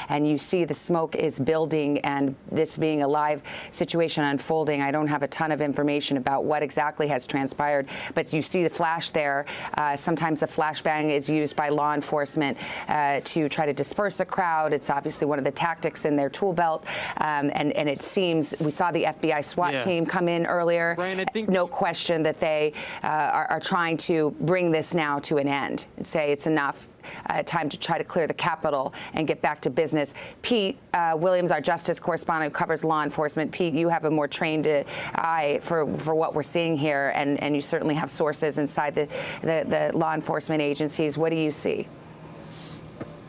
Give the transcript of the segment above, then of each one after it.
and you see the smoke is building, and this being a live situation unfolding. I don't have a ton of information about what exactly has transpired, but you see the flash there. Sometimes the flashbang is used by law enforcement to try to disperse a crowd. It's obviously one of the tactics in their tool belt, and it seems we saw the FBI SWAT team come in earlier. Brian, I think no question that they are trying to bring this now to an end and say it's enough. Time to try to clear the Capitol and get back to business. Pete Williams, our justice correspondent who covers law enforcement. Pete, you have a more trained eye for what we're seeing here, and you certainly have sources inside the law enforcement agencies. What do you see?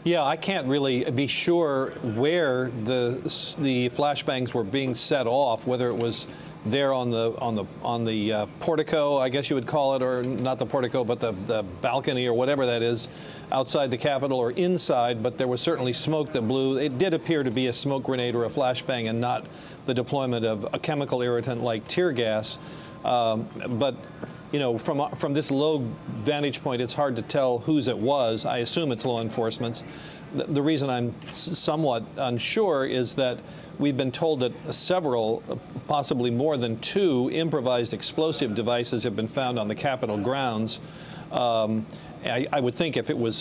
Yeah, I can't really be sure where the flashbangs were being set off, whether it was there on the portico, I guess you would call it, or not the portico, but the balcony or whatever that is, outside the Capitol or inside. But there was certainly smoke that blew. It did appear to be a smoke grenade or a flashbang, and not the deployment of a chemical irritant like tear gas. But you know, from this low vantage point, it's hard to tell whose it was. I assume it's law enforcement's. The reason I'm somewhat unsure is that we've been told that several, possibly more than 2 improvised explosive devices have been found on the Capitol grounds. I would think if it was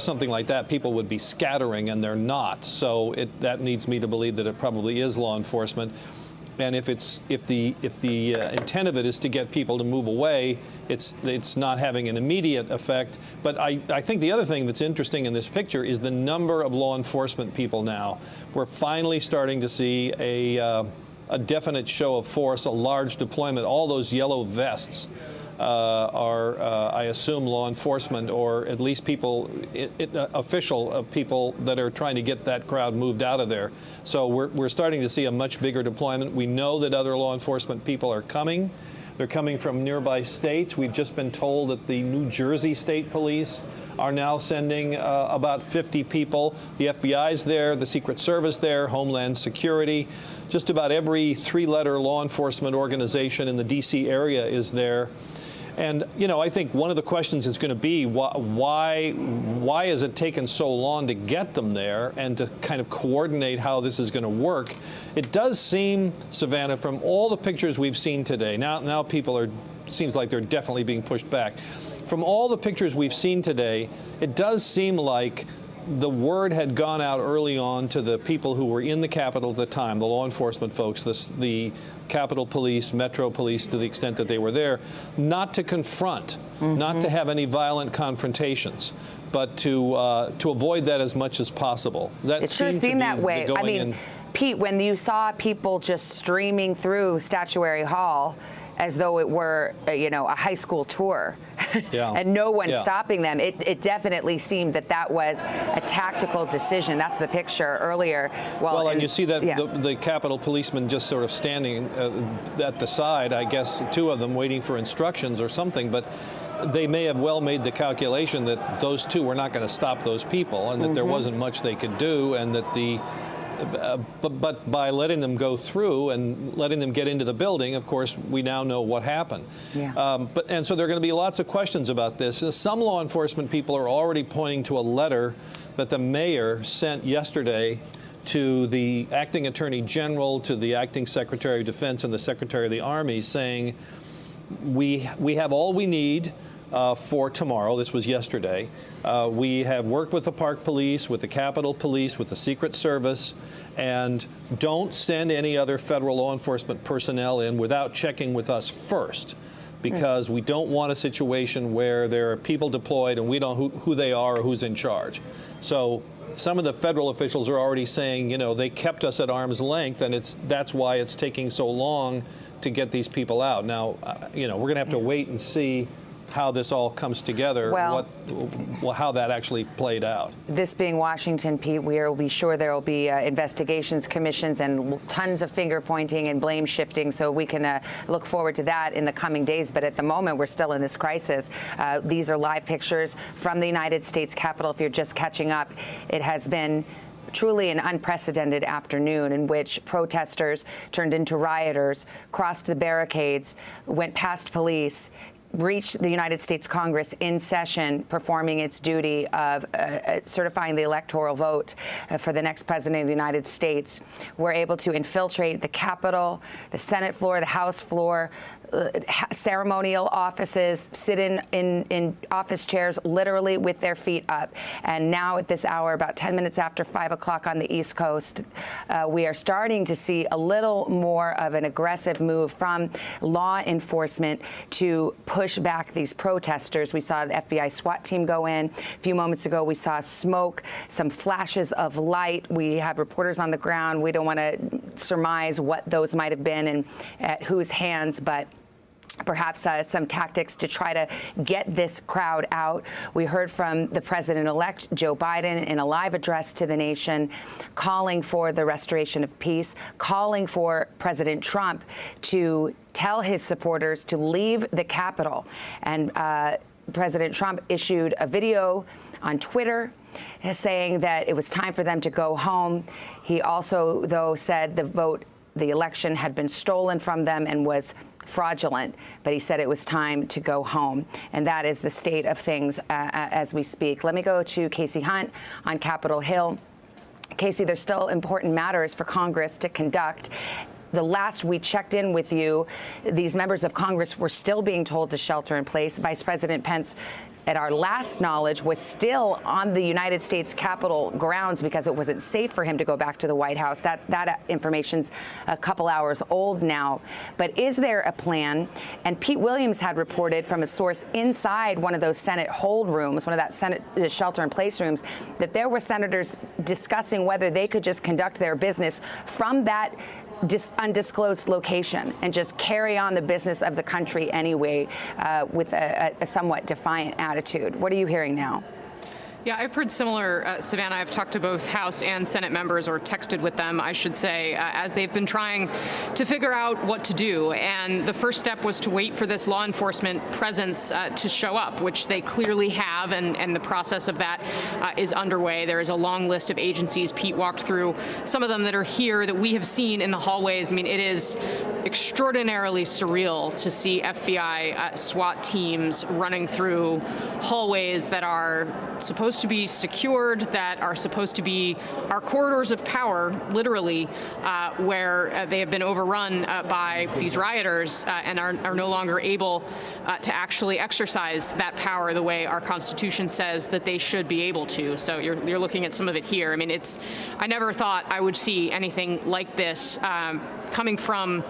something like that, people would be scattering, and they're not. So that leads me to believe that it probably is law enforcement. And if the intent of it is to get people to move away, it's not having an immediate effect. But I think the other thing that's interesting in this picture is the number of law enforcement people now. We're finally starting to see a definite show of force, a large deployment. All those yellow vests are, I assume, law enforcement, or at least people, official people that are trying to get that crowd moved out of there. So we're starting to see a much bigger deployment. We know that other law enforcement people are coming. They're coming from nearby states. We've just been told that the New Jersey State Police are now sending about 50 people. The FBI's there, the Secret Service there, Homeland Security. Just about every 3-letter law enforcement organization in the D.C. area is there. And, you know, I think one of the questions is going to be why has it taken so long to get them there and to kind of coordinate how this is going to work? It does seem, Savannah, from all the pictures we've seen today, now people seems like they're definitely being pushed back. From all the pictures we've seen today, it does seem like the word had gone out early on to the people who were in the Capitol at the time, the law enforcement folks, the Capitol Police, Metro Police, to the extent that they were there, not to confront, not to have any violent confrontations, but to avoid that as much as possible. That it sure seemed that way. I mean, Pete, when you saw people just streaming through Statuary Hall as though it were, you know, a high school tour, and no one stopping them, it definitely seemed that was a tactical decision. That's the picture earlier. Well, and you see that the Capitol policemen just sort of standing at the side, I guess 2 of them waiting for instructions or something, but they may have well made the calculation that those 2 were not going to stop those people, and that there wasn't much they could do, and that but by letting them go through and letting them get into the building, of course, we now know what happened. And so there are going to be lots of questions about this. Some law enforcement people are already pointing to a letter that the mayor sent yesterday to the acting attorney general, to the acting secretary of defense, and the secretary of the army, saying, we have all we need for tomorrow. This was yesterday. We have worked with the Park Police, with the Capitol Police, with the Secret Service, and don't send any other federal law enforcement personnel in without checking with us first, because we don't want a situation where there are people deployed and we don't know who they are or who's in charge. So some of the federal officials are already saying, you know, they kept us at arm's length, and that's why it's taking so long to get these people out. Now, you know, we're going to have to wait and see how this all comes together, how that actually played out. This being Washington, Pete, we will be sure there will be investigations, commissions, and tons of finger pointing and blame shifting, so we can look forward to that in the coming days. But at the moment, we're still in this crisis. These are live pictures from the United States Capitol. If you're just catching up, it has been truly an unprecedented afternoon in which protesters turned into rioters, crossed the barricades, went past police, reached the United States Congress in session, performing its duty of certifying the electoral vote for the next president of the United States, were able to infiltrate the Capitol, the Senate floor, the House floor, ceremonial offices, sit in office chairs literally with their feet up. And now at this hour, about 10 minutes after 5 o'clock on the East Coast, we are starting to see a little more of an aggressive move from law enforcement to push back these protesters. We saw the FBI SWAT team go in. A few moments ago, we saw smoke, some flashes of light. We have reporters on the ground. We don't want to surmise what those might have been and at whose hands, but perhaps some tactics to try to get this crowd out. We heard from the president-elect, Joe Biden, in a live address to the nation, calling for the restoration of peace, calling for President Trump to tell his supporters to leave the Capitol. And President Trump issued a video on Twitter saying that it was time for them to go home. He also, though, said the election had been stolen from them and was fraudulent, but he said it was time to go home. And that is the state of things as we speak. Let me go to Casey Hunt on Capitol Hill. Casey, there's still important matters for Congress to conduct. The last we checked in with you, these members of Congress were still being told to shelter in place. Vice President Pence, at our last knowledge, was still on the United States Capitol grounds because it wasn't safe for him to go back to the White House. That information's a couple hours old now. But is there a plan? And Pete Williams had reported from a source inside one of those Senate hold rooms, one of that Senate shelter-in-place rooms, that there were senators discussing whether they could just conduct their business from that undisclosed location and just carry on the business of the country anyway with a somewhat defiant attitude. What are you hearing now? Yeah, I've heard similar, Savannah. I've talked to both House and Senate members, or texted with them, I should say, as they've been trying to figure out what to do. And the first step was to wait for this law enforcement presence to show up, which they clearly have, and the process of that is underway. There is a long list of agencies. Pete walked through some of them that are here that we have seen in the hallways. I mean, it is extraordinarily surreal to see FBI SWAT teams running through hallways that are supposed to be secured, that are supposed to be our corridors of power, literally, where they have been overrun by these rioters and are no longer able to actually exercise that power the way our Constitution says that they should be able to. So you're looking at some of it here. I mean, I never thought I would see anything like this coming from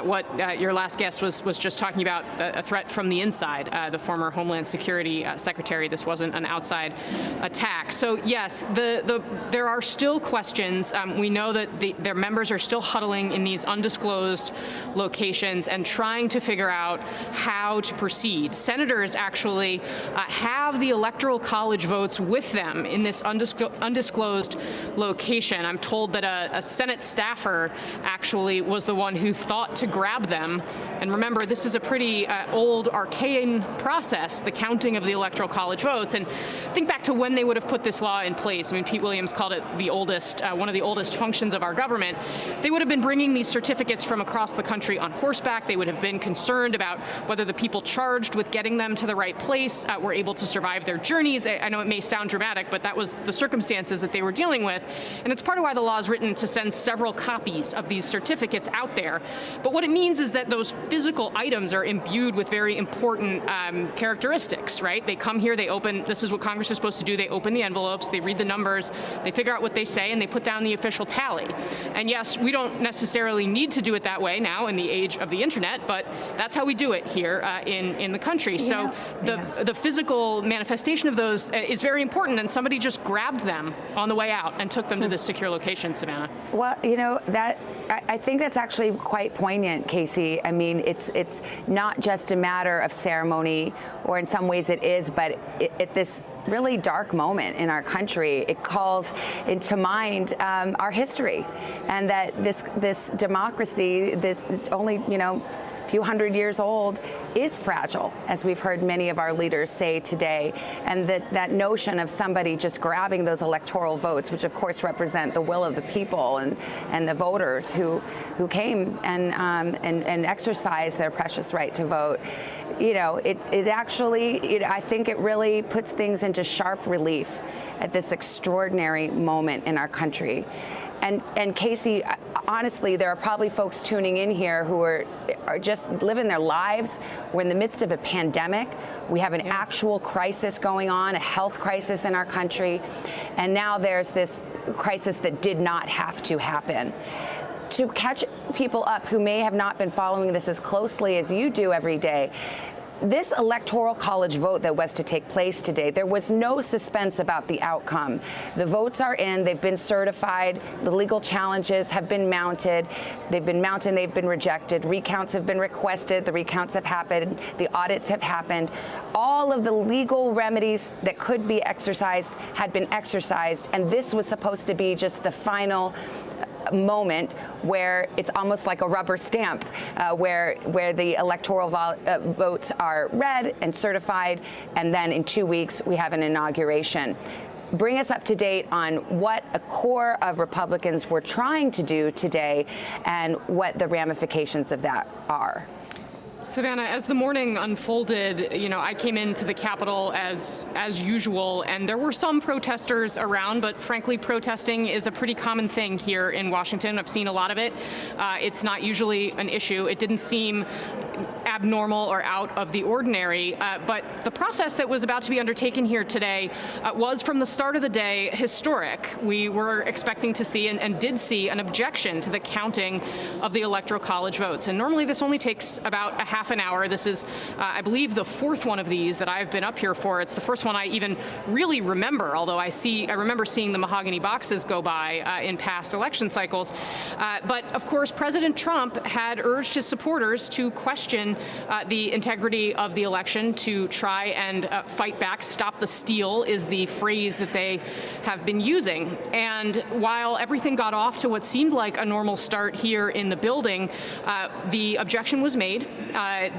what your last guest was just talking about, a threat from the inside, the former Homeland Security Secretary. This wasn't an outside attack. So yes, there are still questions. We know that their members are still huddling in these undisclosed locations and trying to figure out how to proceed. Senators actually have the Electoral College votes with them in this undisclosed location. I'm told that a Senate staffer actually was the one who thought to grab them. And remember, this is a pretty old, arcane process, the counting of the Electoral College votes. And think back to when they would have put this law in place. I mean, Pete Williams called it the oldest, one of the oldest functions of our government. They would have been bringing these certificates from across the country on horseback. They would have been concerned about whether the people charged with getting them to the right place were able to survive their journeys. I know it may sound dramatic, but that was the circumstances that they were dealing with. And it's part of why the law is written to send several copies of these certificates out there. But what it means is that those physical items are imbued with very important characteristics, right? They come here, they open, this is what Congress is supposed to do, they open the envelopes, they read the numbers, they figure out what they say, and they put down the official tally. And yes, we don't necessarily need to do it that way now in the age of the internet, but that's how we do it here in the country. So the physical manifestation of those is very important, and somebody just grabbed them on the way out and took them to this secure location, Savannah. Well, you know, I think that's actually quite poignant, Casey. I mean, it's not just a matter of ceremony, or in some ways it is, but at this really dark moment in our country, it calls into mind our history, and that this democracy, this only, few hundred years old is fragile, as we've heard many of our leaders say today. And that notion of somebody just grabbing those electoral votes, which of course represent the will of the people and the voters who came and exercised their precious right to vote, it actually, I think it really puts things into sharp relief at this extraordinary moment in our country. And Casey, honestly, there are probably folks tuning in here who are just living their lives. We're in the midst of a pandemic. We have an actual crisis going on, a health crisis in our country. And now there's this crisis that did not have to happen. To catch people up who may have not been following this as closely as you do every day, this electoral college vote that was to take place today, there was no suspense about the outcome. The votes are in, they've been certified, the legal challenges have been mounted, they've been rejected, recounts have been requested, the recounts have happened, the audits have happened. All of the legal remedies that could be exercised had been exercised, and this was supposed to be just the final moment where it's almost like a rubber stamp, where the electoral votes are read and certified, and then in 2 weeks we have an inauguration. Bring us up to date on what a core of Republicans were trying to do today and what the ramifications of that are. Savannah, as the morning unfolded, I came into the Capitol as usual, and there were some protesters around, but frankly, protesting is a pretty common thing here in Washington. I've seen a lot of it. It's not usually an issue. It didn't seem abnormal or out of the ordinary, but the process that was about to be undertaken here today was, from the start of the day, historic. We were expecting to see and did see an objection to the counting of the Electoral College votes, and normally this only takes about a half an hour. This is, I believe, the fourth one of these that I've been up here for. It's the first one I even really remember, although I remember seeing the mahogany boxes go by in past election cycles. But of course, President Trump had urged his supporters to question the integrity of the election, to try and fight back. Stop the steal is the phrase that they have been using. And while everything got off to what seemed like a normal start here in the building, the objection was made.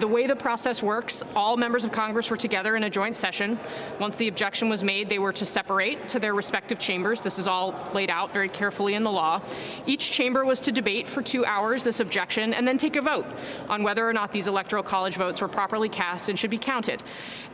The way the process works, all members of Congress were together in a joint session. Once the objection was made, they were to separate to their respective chambers. This is all laid out very carefully in the law. Each chamber was to debate for 2 hours this objection and then take a vote on whether or not these Electoral College votes were properly cast and should be counted.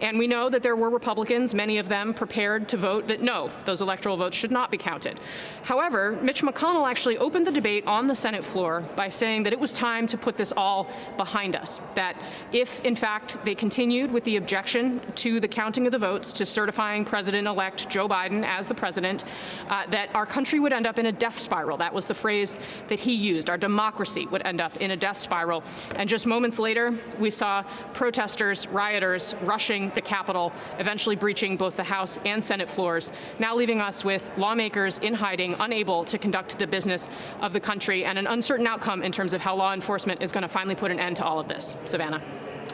And we know that there were Republicans, many of them prepared to vote that no, those electoral votes should not be counted. However, Mitch McConnell actually opened the debate on the Senate floor by saying that it was time to put this all behind us, that if, in fact, they continued with the objection to the counting of the votes, to certifying President-elect Joe Biden as the president, that our country would end up in a death spiral. That was the phrase that he used. Our democracy would end up in a death spiral. And just moments later, we saw protesters, rioters rushing the Capitol, eventually breaching both the House and Senate floors, now leaving us with lawmakers in hiding, unable to conduct the business of the country, and an uncertain outcome in terms of how law enforcement is going to finally put an end to all of this. Savannah.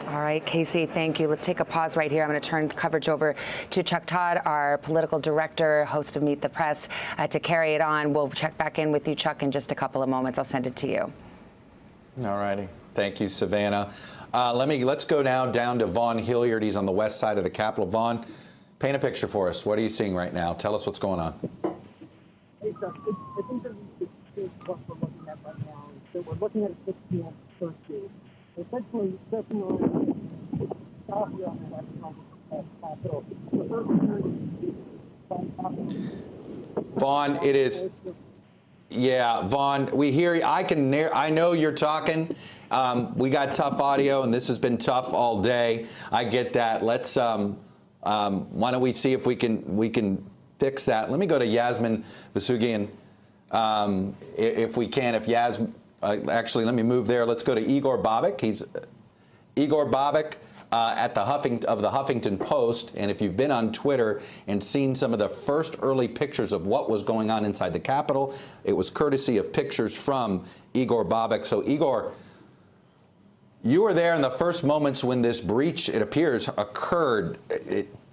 All right, Casey, thank you. Let's take a pause right here. I'm going to turn coverage over to Chuck Todd, our political director, host of Meet the Press, to carry it on. We'll check back in with you, Chuck, in just a couple of moments. I'll send it to you. All righty. Thank you, Savannah. Let's go now down to Vaughn Hilliard. He's on the west side of the Capitol. Vaughn, paint a picture for us. What are you seeing right now? Tell us what's going on. Hey, Chuck, I think that what we're looking at right now is that we're looking at a 6 p.m. first date. Essentially, session on stop here on the Capitol. Vaughn, it is. Yeah, Vaughn, we hear you. I know you're talking. We got tough audio, and this has been tough all day. I get that. Let's. Why don't we see if we can fix that? Let me go to Yasmin Vasugian, if we can. If Yas, actually, let me move there. Let's go to Igor Bobek. He's Igor Bobek at the Huffington Post. And if you've been on Twitter and seen some of the first early pictures of what was going on inside the Capitol, it was courtesy of pictures from Igor Bobek. So, Igor, you were there in the first moments when this breach, it appears, occurred.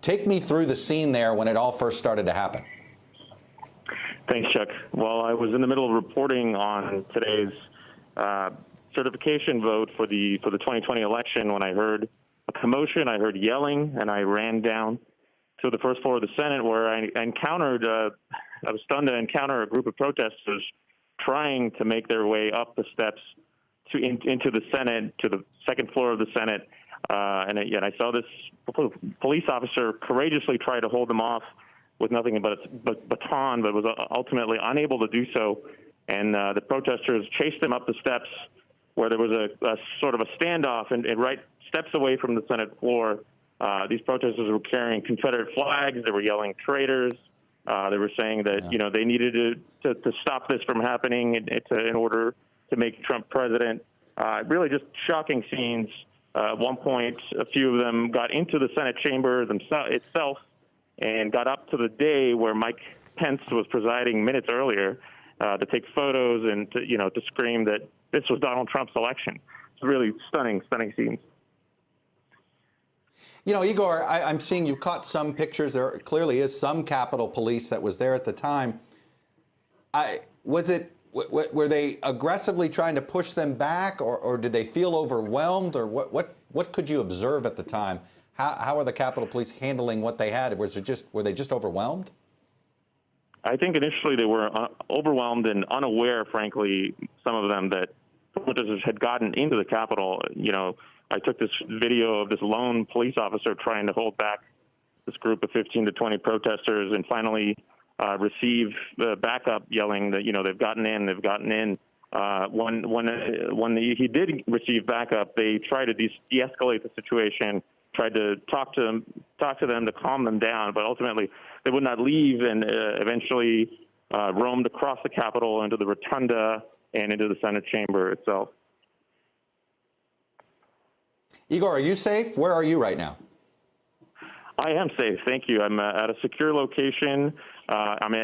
Take me through the scene there when it all first started to happen. Thanks, Chuck. Well, I was in the middle of reporting on today's certification vote for the 2020 election, when I heard a commotion, I heard yelling, and I ran down to the first floor of the Senate, where I encountered, I was stunned to encounter a group of protesters trying to make their way up the steps into the Senate, to the second floor of the Senate. And I saw this police officer courageously try to hold them off with nothing but a baton, but was ultimately unable to do so. And the protesters chased them up the steps, where there was a sort of a standoff, and right steps away from the Senate floor. These protesters were carrying Confederate flags. They were yelling traitors. They were saying that they needed to stop this from happening in order to make Trump president. Really just shocking scenes. At one point, a few of them got into the Senate chamber itself and got up to the day where Mike Pence was presiding minutes earlier to take photos and to scream that this was Donald Trump's election. It's really stunning scenes. Igor, I'm seeing you've caught some pictures. There clearly is some Capitol Police that was there at the time. Were they aggressively trying to push them back, or did they feel overwhelmed, or what could you observe at the time? How are the Capitol Police handling what they had? Were they just overwhelmed? I think initially they were overwhelmed and unaware, frankly, some of them, that protesters had gotten into the Capitol. I took this video of this lone police officer trying to hold back this group of 15 to 20 protesters, and finally receive backup, yelling that they've gotten in. When he did receive backup, they tried to de-escalate the situation, tried to talk to them to calm them down, but ultimately they would not leave, and eventually roamed across the Capitol into the rotunda and into the Senate chamber itself. Igor, are you safe? Where are you right now? I am safe, thank you. I'm at a secure location. I'm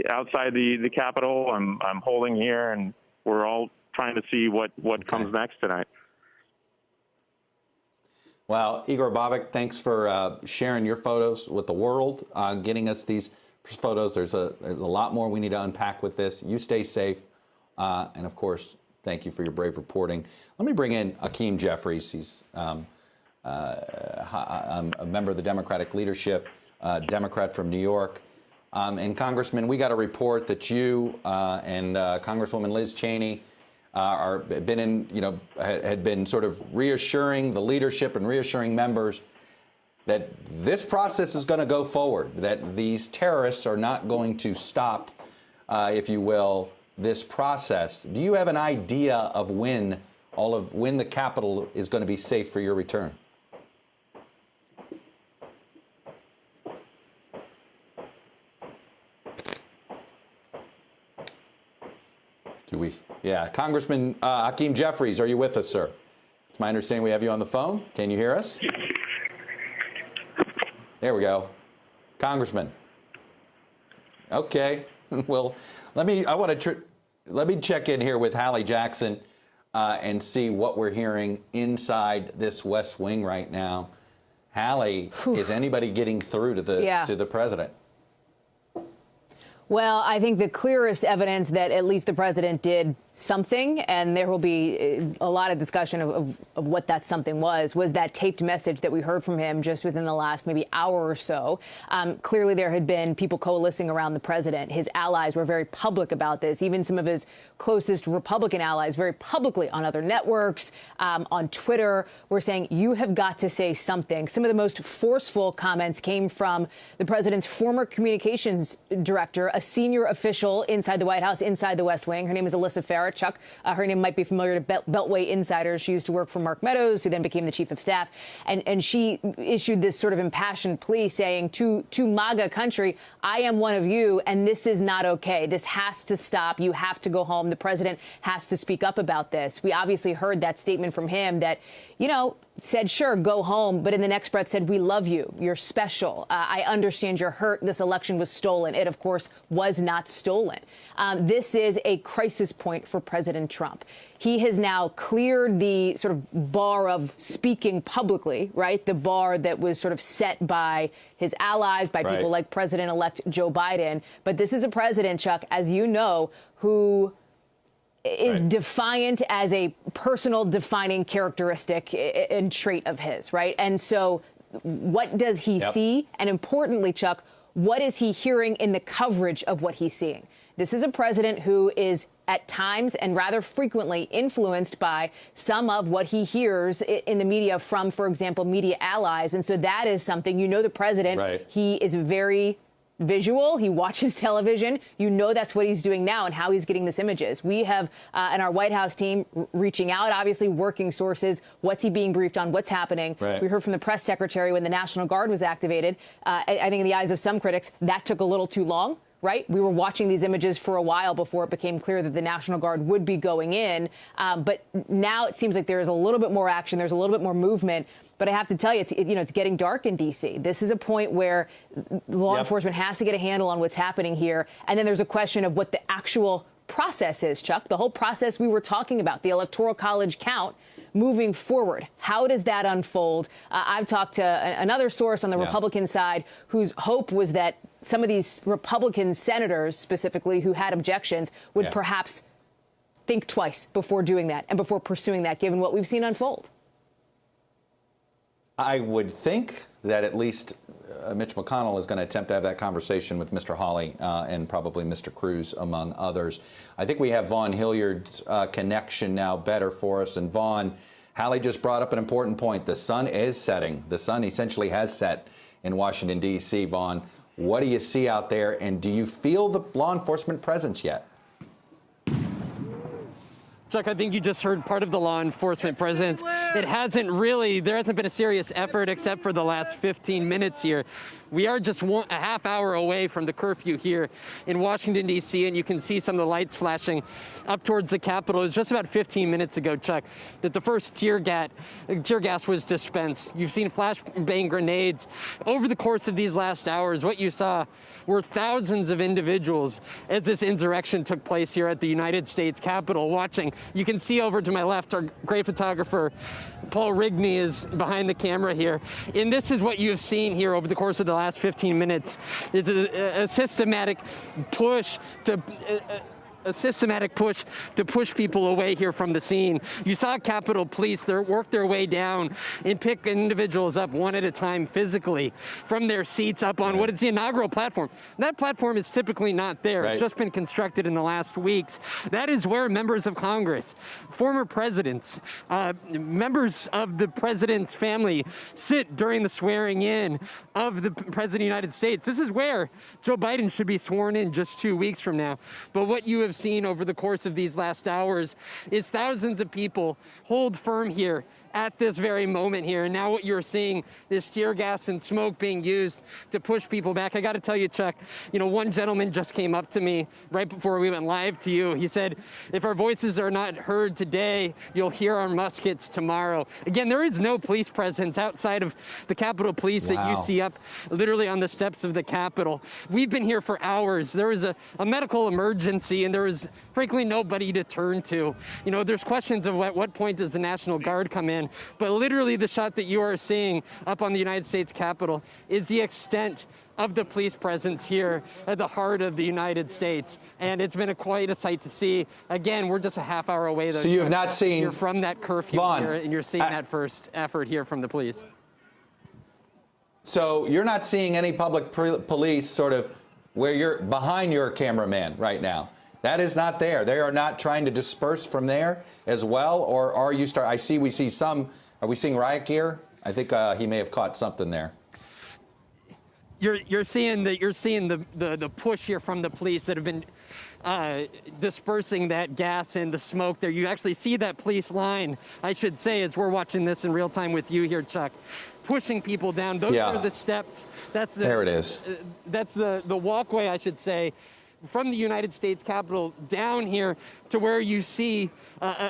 outside the Capitol. I'm holding here, and we're all trying to see what comes next tonight. Well, Igor Bobak, thanks for sharing your photos with the world, getting us these photos. There's a lot more we need to unpack with this. You stay safe, and of course, thank you for your brave reporting. Let me bring in Hakeem Jeffries. He's a member of the Democratic leadership, Democrat from New York. And Congressman, we got a report that you and Congresswoman Liz Cheney had been sort of reassuring the leadership and reassuring members that this process is going to go forward, that these terrorists are not going to stop, if you will, this process. Do you have an idea of when the Capitol is going to be safe for your return? Yeah, Congressman Hakeem Jeffries, are you with us, sir? It's my understanding we have you on the phone. Can you hear us? There we go. Congressman. Okay. Well, let me check in here with Hallie Jackson and see what we're hearing inside this West Wing right now. Hallie, is anybody getting through to the president? Well, I think the clearest evidence that at least the president did something, and there will be a lot of discussion of what that something was that taped message that we heard from him just within the last maybe hour or so. Clearly, there had been people coalescing around the president. His allies were very public about this. Even some of his closest Republican allies very publicly on other networks, on Twitter, were saying, you have got to say something. Some of the most forceful comments came from the president's former communications director, a senior official inside the White House, inside the West Wing. Her name is Alyssa Farah. Chuck, her name might be familiar to Beltway insiders. She used to work for Mark Meadows, who then became the chief of staff. And she issued this sort of impassioned plea saying to MAGA country, I am one of you, and this is not okay. This has to stop. You have to go home. The president has to speak up about this. We obviously heard that statement from him that, said, sure, go home, but in the next breath said, we love you. You're special. I understand you're hurt. This election was stolen. It, of course, was not stolen. This is a crisis point for President Trump. He has now cleared the sort of bar of speaking publicly, right? The bar that was sort of set by his allies, by people like President-elect Joe Biden. But this is a president, Chuck, as you know, who is Right. defiant as a personal defining characteristic and trait of his, right? And so what does he see? And importantly, Chuck, what is he hearing in the coverage of what he's seeing? This is a president who is at times and rather frequently influenced by some of what he hears in the media from, for example, media allies. And so that is something, the president, Right. He is very visual. He watches television. That's what he's doing now and how he's getting this images. We have, and our White House team reaching out, obviously working sources. What's he being briefed on? What's happening? Right. We heard from the press secretary when the National Guard was activated. I think in the eyes of some critics, that took a little too long. Right? We were watching these images for a while before it became clear that the National Guard would be going in. But now it seems like there is a little bit more action. There's a little bit more movement. But I have to tell you, it's getting dark in D.C. This is a point where law enforcement has to get a handle on what's happening here. And then there's a question of what the actual process is, Chuck. The whole process we were talking about, the Electoral College count, moving forward. How does that unfold? I've talked to another source on the Republican side whose hope was that some of these Republican senators specifically who had objections would perhaps think twice before doing that and before pursuing that, given what we've seen unfold. I would think that at least Mitch McConnell is going to attempt to have that conversation with Mr. Hawley and probably Mr. Cruz, among others. I think we have Vaughn Hilliard's connection now better for us. And Vaughn, Hallie just brought up an important point. The sun is setting. The sun essentially has set in Washington, D.C. Vaughn, what do you see out there? And do you feel the law enforcement presence yet? Chuck, I think you just heard part of the law enforcement presence. There hasn't been a serious effort except for the last 15 minutes here. We are just a half hour away from the curfew here in Washington, D.C., and you can see some of the lights flashing up towards the Capitol. It was just about 15 minutes ago, Chuck, that the first tear gas was dispensed. You've seen flashbang grenades. Over the course of these last hours, what you saw were thousands of individuals as this insurrection took place here at the United States Capitol watching. You can see over to my left, our great photographer, Paul Rigney, is behind the camera here. And this is what you have seen here over the course of the last 15 minutes. It's a systematic push to push people away here from the scene. You saw Capitol Police work their way down and pick individuals up one at a time physically from their seats up on what is the inaugural platform. That platform is typically not there. It's just been constructed in the last weeks. That is where members of Congress, former presidents, members of the president's family sit during the swearing in of the president of the United States. This is where Joe Biden should be sworn in just 2 weeks from now. But what you have seen over the course of these last hours is thousands of people hold firm here at this very moment here. And now what you're seeing is tear gas and smoke being used to push people back. I got to tell you, Chuck, one gentleman just came up to me right before we went live to you. He said, if our voices are not heard today, you'll hear our muskets tomorrow. Again, there is no police presence outside of the Capitol Police that you see up literally on the steps of the Capitol. We've been here for hours. There was a medical emergency and there was frankly nobody to turn to. There's questions of at what point does the National Guard come in? But literally the shot that you are seeing up on the United States Capitol is the extent of the police presence here at the heart of the United States. And it's been quite a sight to see. Again, we're just a half hour away. Though, so you have not seen... You're from that curfew Vaughn, here, and you're seeing that first effort here from the police. So you're not seeing any public police sort of where you're behind your cameraman right now. That is not there. They are not trying to disperse from there as well, or are you I see we see some. Are we seeing riot gear? I think he may have caught something there. You're seeing the push here from the police that have been dispersing that gas and the smoke there. You actually see that police line, I should say, as we're watching this in real time with you here, Chuck, pushing people down. Those are the steps. There it is. That's the walkway, I should say, from the United States Capitol down here to where you see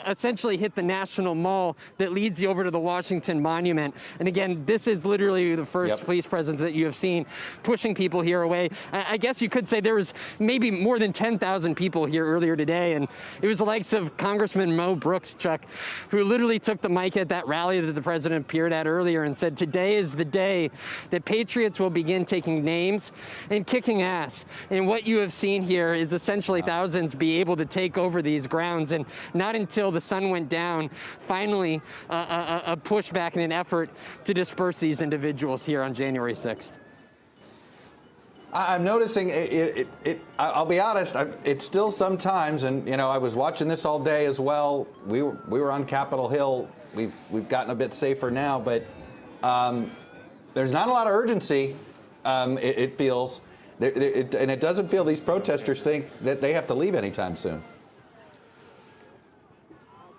essentially hit the National Mall that leads you over to the Washington Monument. And again, this is literally the first police presence that you have seen pushing people here away. I guess you could say there was maybe more than 10,000 people here earlier today. And it was the likes of Congressman Mo Brooks, Chuck, who literally took the mic at that rally that the president appeared at earlier and said, today is the day that patriots will begin taking names and kicking ass. And what you have seen here is essentially thousands be able to take over these grounds, and not until the sun went down, finally a pushback in an effort to disperse these individuals here on January 6th. I'm noticing I'll be honest, it's still sometimes, and you know, I was watching this all day as well. We were on Capitol Hill. We've gotten a bit safer now, but there's not a lot of urgency. It feels, and it doesn't feel these protesters think that they have to leave anytime soon.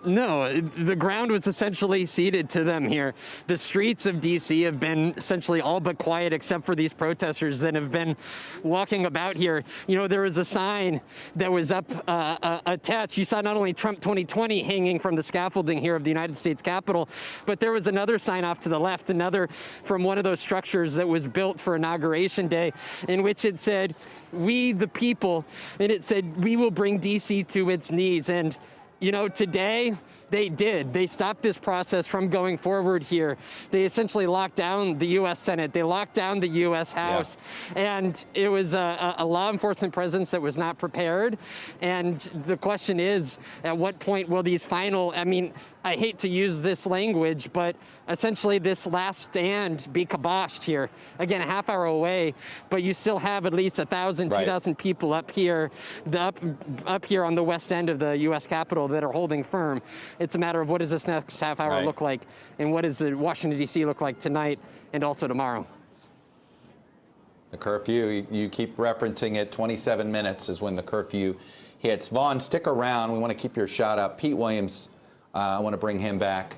No, the ground was essentially ceded to them here. The streets of D.C. have been essentially all but quiet except for these protesters that have been walking about here. You know, there was a sign that was up attached. You saw not only Trump 2020 hanging from the scaffolding here of the United States Capitol, but there was another sign off to the left, another from one of those structures that was built for Inauguration Day, in which it said, "We the people," and it said, "We will bring D.C. to its knees." And you know, today they did. They stopped this process from going forward here. They essentially locked down the U.S. Senate. They locked down the U.S. House. Yeah. And it was a law enforcement presence that was not prepared. And the question is, at what point will these final, I mean, I hate to use this language, but essentially this last stand be kiboshed here. Again, a half hour away, but you still have at least 1,000, 2,000 people up here, up here on the west end of the U.S. Capitol that are holding firm. It's a matter of what does this next half hour look like, and what does the Washington, D.C. look like tonight and also tomorrow. The curfew, you keep referencing it, 27 minutes is when the curfew hits. Vaughn, stick around. We want to keep your shot up. Pete Williams, I want to bring him back.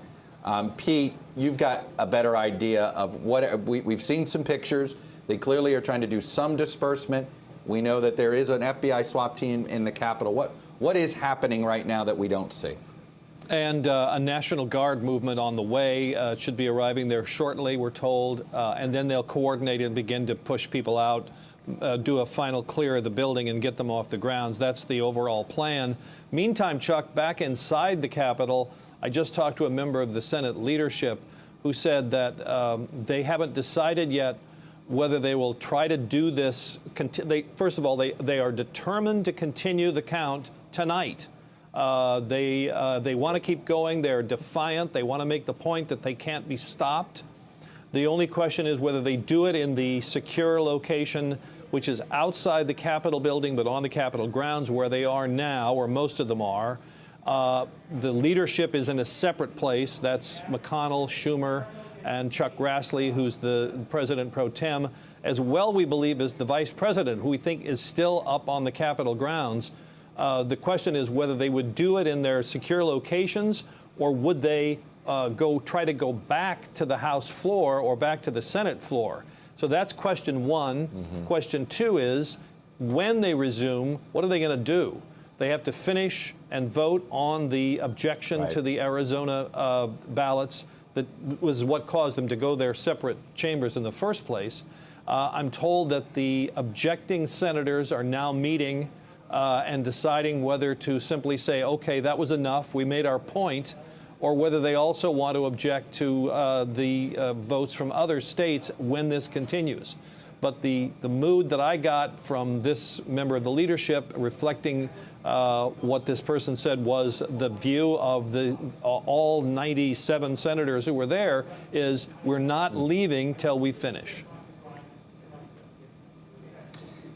Pete, you've got a better idea of what we've seen some pictures. They clearly are trying to do some disbursement. We know that there is an FBI SWAT team in the Capitol. What is happening right now that we don't see? And a National Guard movement on the way should be arriving there shortly, we're told, and then they'll coordinate and begin to push people out, do a final clear of the building and get them off the grounds. That's the overall plan. Meantime, Chuck, back inside the Capitol, I just talked to a member of the Senate leadership who said that they haven't decided yet whether they will try to do this. First of all, they are determined to continue the count tonight. They want to keep going. They're defiant. They want to make the point that they can't be stopped. The only question is whether they do it in the secure location, which is outside the Capitol building, but on the Capitol grounds where they are now, where most of them are. The leadership is in a separate place. That's McConnell, Schumer, and Chuck Grassley, who's the president pro tem, as well, we believe, as the vice president, who we think is still up on the Capitol grounds. The question is whether they would do it in their secure locations, or would they try to go back to the House floor or back to the Senate floor. So that's question one. Question two is, when they resume, what are they going to do? They have to finish and vote on the objection to the Arizona ballots. That was what caused them to go their separate chambers in the first place. I'm told that the objecting senators are now meeting and deciding whether to simply say, okay, that was enough, we made our point, or whether they also want to object to the votes from other states when this continues. But the mood that I got from this member of the leadership, reflecting what this person said was the view of all 97 senators who were there, is we're not leaving till we finish.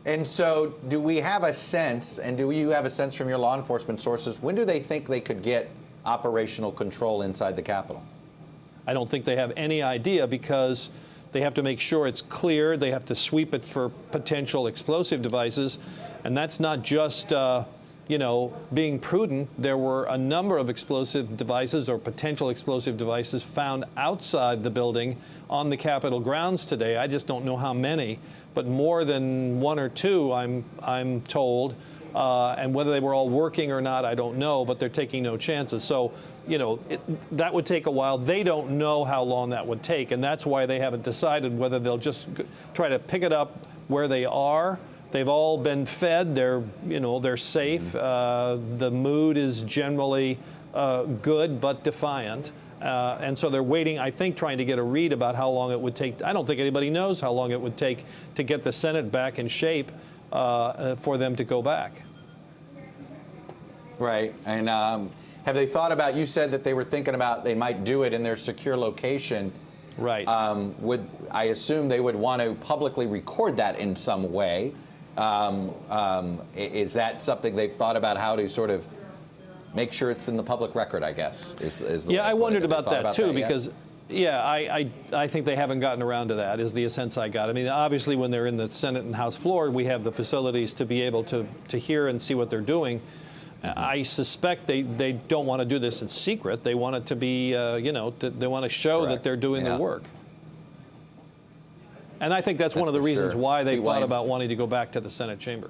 And so do we have a sense, and do you have a sense from your law enforcement sources, when do they think they could get operational control inside the Capitol? I don't think they have any idea, because they have to make sure it's clear. They have to sweep it for potential explosive devices. And that's not just, being prudent. There were a number of explosive devices or potential explosive devices found outside the building on the Capitol grounds today. I just don't know how many, but more than one or two, I'm told. And whether they were all working or not, I don't know, but they're taking no chances. So, that would take a while. They don't know how long that would take, and that's why they haven't decided whether they'll just try to pick it up where they are. They've all been fed. They're safe. The mood is generally good but defiant. And so they're waiting, I think, trying to get a read about how long it would take. I don't think anybody knows how long it would take to get the Senate back in shape. for them to go back. Right. And have they thought about, you said that they were thinking about they might do it in their secure location. Right. I assume they would want to publicly record that in some way. Is that something they've thought about, how to sort of make sure it's in the public record, I guess? Yeah, I wondered about that too, because yeah, I think they haven't gotten around to that, is the sense I got. I mean, obviously when they're in the Senate and House floor, we have the facilities to be able to hear and see what they're doing. I suspect they don't want to do this in secret. They want it to be, they want to show that they're doing the work. And I think that's one of the reasons why they thought about wanting to go back to the Senate chamber.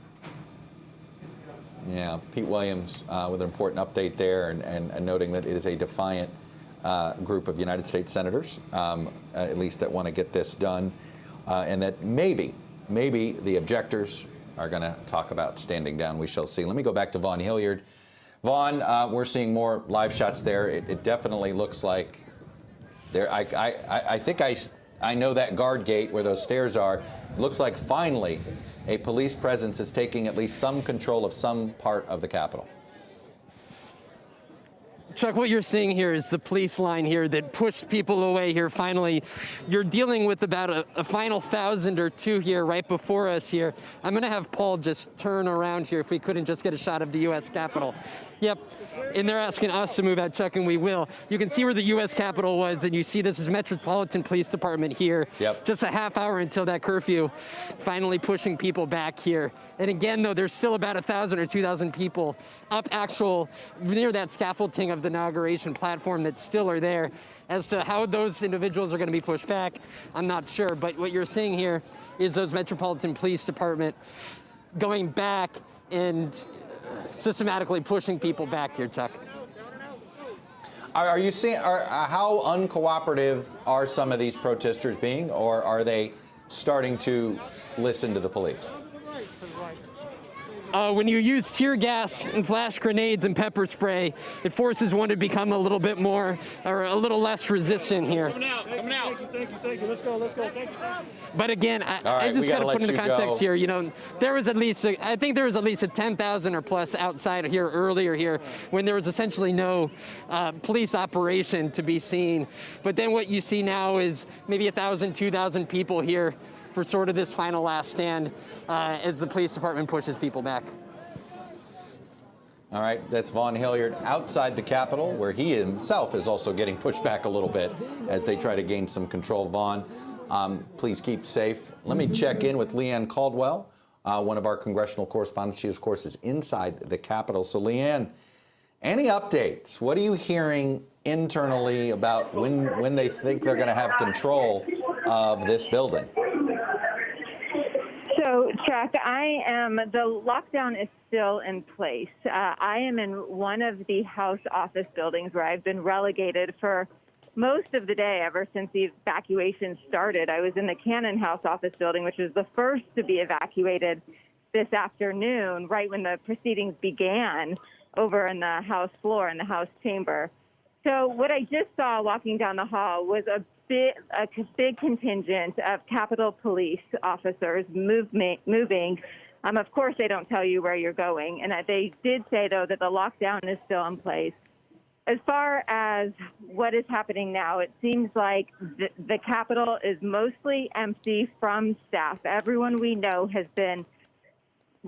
Yeah, Pete Williams with an important update there, and noting that it is a defiant group of United States senators, at least that want to get this done, and that maybe the objectors are going to talk about standing down. We shall see. Let me go back to Vaughn Hilliard. Vaughn, we're seeing more live shots there. It definitely looks like there. I think I know that guard gate where those stairs are. Looks like finally a police presence is taking at least some control of some part of the Capitol. Chuck, what you're seeing here is the police line here that pushed people away here. Finally, you're dealing with about a final 1,000 or two here right before us here. I'm going to have Paul just turn around here if we couldn't just get a shot of the U.S. Capitol. Yep. And they're asking us to move out, Chuck, and we will. You can see where the U.S. Capitol was, and you see this is Metropolitan Police Department here. Yep. Just a half hour until that curfew, finally pushing people back here. And again, though, there's still about 1,000 or 2,000 people up near that scaffolding of the inauguration platform that still are there. As to how those individuals are going to be pushed back, I'm not sure. But what you're seeing here is those Metropolitan Police Department going back and systematically pushing people back here, Chuck. Are you seeing, how uncooperative are some of these protesters being, or are they starting to listen to the police? When you use tear gas and flash grenades and pepper spray, it forces one to become a little bit more, or a little less resistant here. Coming out. Thank you. Let's go. Thank you. But again, I just got to put into context here, there was at least, I think there was at least a 10,000 or plus outside here earlier here when there was essentially no police operation to be seen. But then what you see now is maybe 1,000, 2,000 people here for sort of this final last stand as the police department pushes people back. All right, that's Vaughn Hilliard outside the Capitol, where he himself is also getting pushed back a little bit as they try to gain some control. Vaughn, please keep safe. Let me check in with Leanne Caldwell, one of our congressional correspondents. She, of course, is inside the Capitol. So, Leanne, any updates? What are you hearing internally about when they think they're going to have control of this building? So, Chuck, the lockdown is still in place. I am in one of the House office buildings where I've been relegated for most of the day ever since the evacuation started. I was in the Cannon House office building, which was the first to be evacuated this afternoon, right when the proceedings began over in the House floor in the House chamber. So what I just saw walking down the hall was a big contingent of Capitol Police officers moving. Of course, they don't tell you where you're going. And they did say, though, that the lockdown is still in place. As far as what is happening now, it seems like the Capitol is mostly empty from staff. Everyone we know has been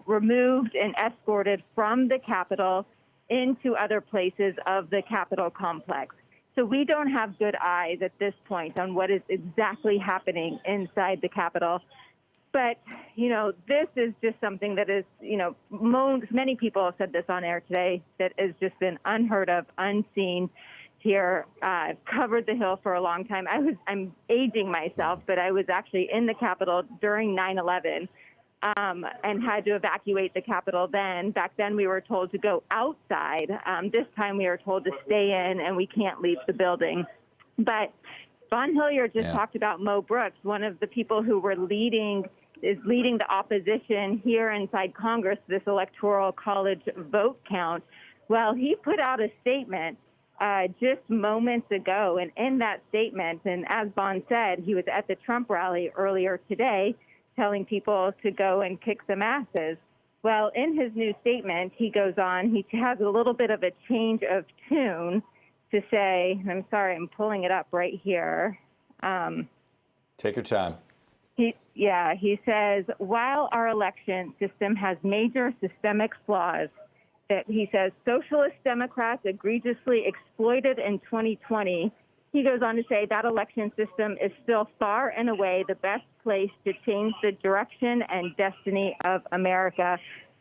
removed and escorted from the Capitol into other places of the Capitol complex. So we don't have good eyes at this point on what is exactly happening inside the Capitol. But, this is just something that is, many people have said this on air today, that has just been unheard of, unseen here. I've covered the Hill for a long time. I'm aging myself, but I was actually in the Capitol during 9/11 and had to evacuate the Capitol then. Back then we were told to go outside. This time we are told to stay in and we can't leave the building. But Vaughn Hilliard just talked about Mo Brooks, one of the people who were leading the opposition here inside Congress, this electoral college vote count. Well, he put out a statement just moments ago, and in that statement, and as Vaughn said, he was at the Trump rally earlier today, telling people to go and kick some asses. Well, in his new statement, he goes on, he has a little bit of a change of tune to say, I'm sorry, I'm pulling it up right here. Take your time. He says, while our election system has major systemic flaws that he says socialist Democrats egregiously exploited in 2020, he goes on to say that election system is still far and away the best place to change the direction and destiny of America.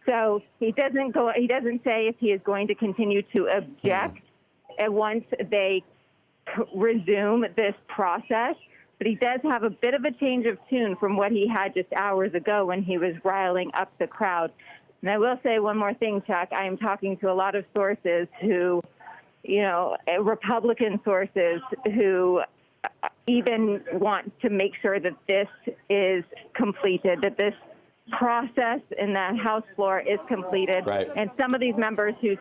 So he doesn't say if he is going to continue to object once they resume this process. But he does have a bit of a change of tune from what he had just hours ago when he was riling up the crowd. And I will say one more thing, Chuck. I am talking to a lot of sources who, Republican sources who even want to make sure that this is completed, that this process in the House floor is completed. Right. And some of these members who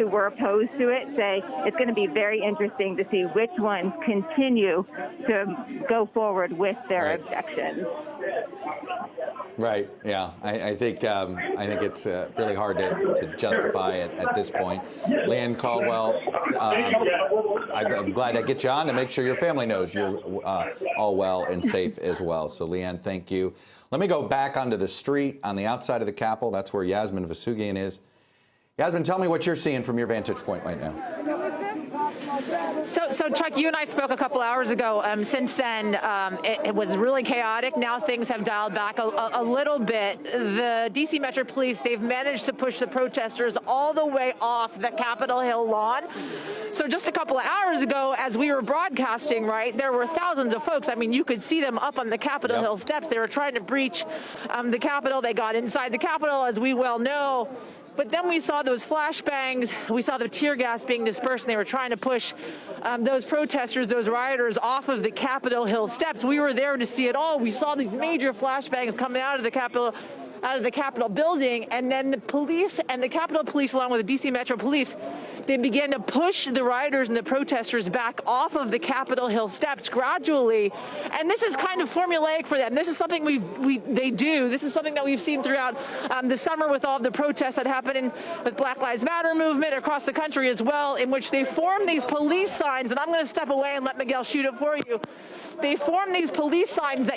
were opposed to it say it's going to be very interesting to see which ones continue to go forward with their objections. Right. Yeah. I think it's really hard to justify it at this point. Leanne Caldwell, I'm glad I get you on to make sure your family knows you're all well and safe as well. So, Leanne, thank you. Let me go back onto the street on the outside of the Capitol. That's where Yasmin Vasugian is. Yasmin, tell me what you're seeing from your vantage point right now. So Chuck, you and I spoke a couple hours ago. Since then, it was really chaotic. Now things have dialed back a little bit. The D.C. Metro Police, they've managed to push the protesters all the way off the Capitol Hill lawn. So just a couple of hours ago, as we were broadcasting, right, there were thousands of folks. I mean, you could see them up on the Capitol Hill steps. They were trying to breach the Capitol. They got inside the Capitol, as we well know. But then we saw those flashbangs. We saw the tear gas being dispersed, and they were trying to push those protesters, those rioters, off of the Capitol Hill steps. We were there to see it all. We saw these major flashbangs coming out of the Capitol building, and then the police and the Capitol Police, along with the D.C. Metro Police, they began to push the rioters and the protesters back off of the Capitol Hill steps gradually. And this is kind of formulaic for them. This is something they do. This is something that we've seen throughout the summer with all the protests that happened with Black Lives Matter movement across the country as well, in which they form these police signs. And I'm going to step away and let Miguel shoot it for you. They form these police signs